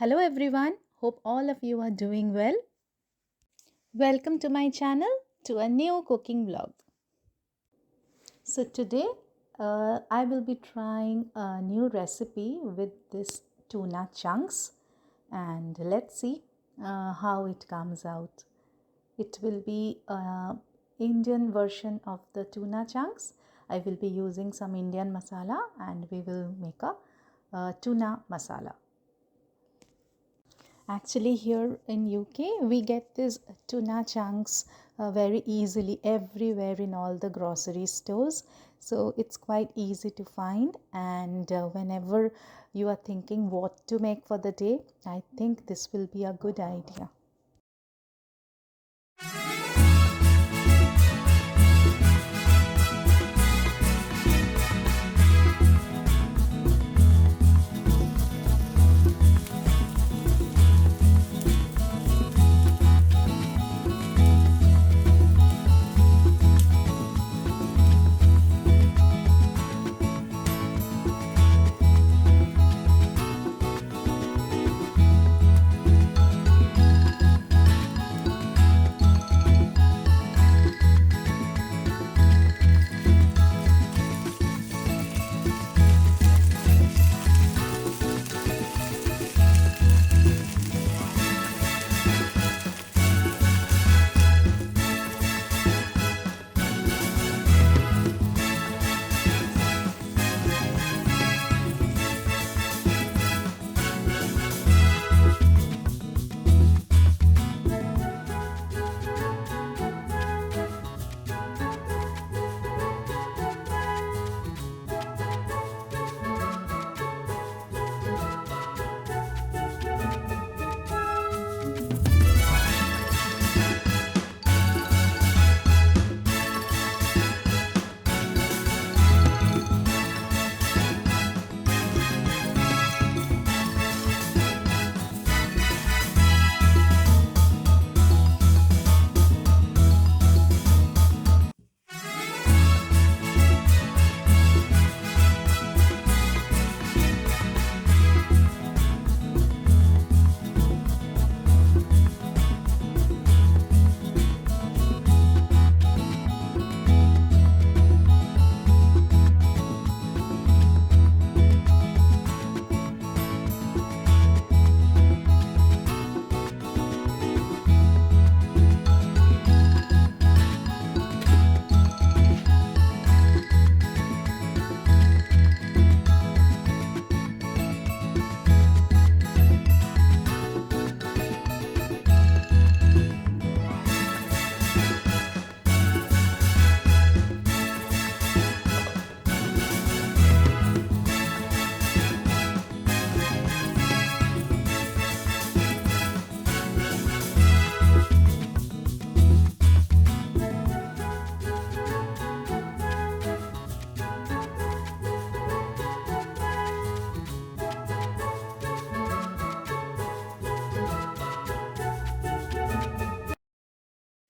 Hello everyone, hope all of you are doing well. Welcome to my channel to a new cooking vlog. So today I will be trying a new recipe with this tuna chunks and let's see how it comes out. It will be an Indian version of the tuna chunks. I will be using some Indian masala and we will make a tuna masala. Actually, here in UK, we get these tuna chunks very easily everywhere in all the grocery stores. So it's quite easy to find. And whenever you are thinking what to make for the day, I think this will be a good idea.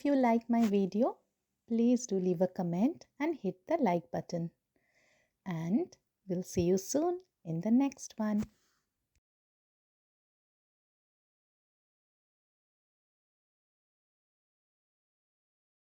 If you like my video, please do leave a comment and hit the like button. And we'll see you soon in the next one.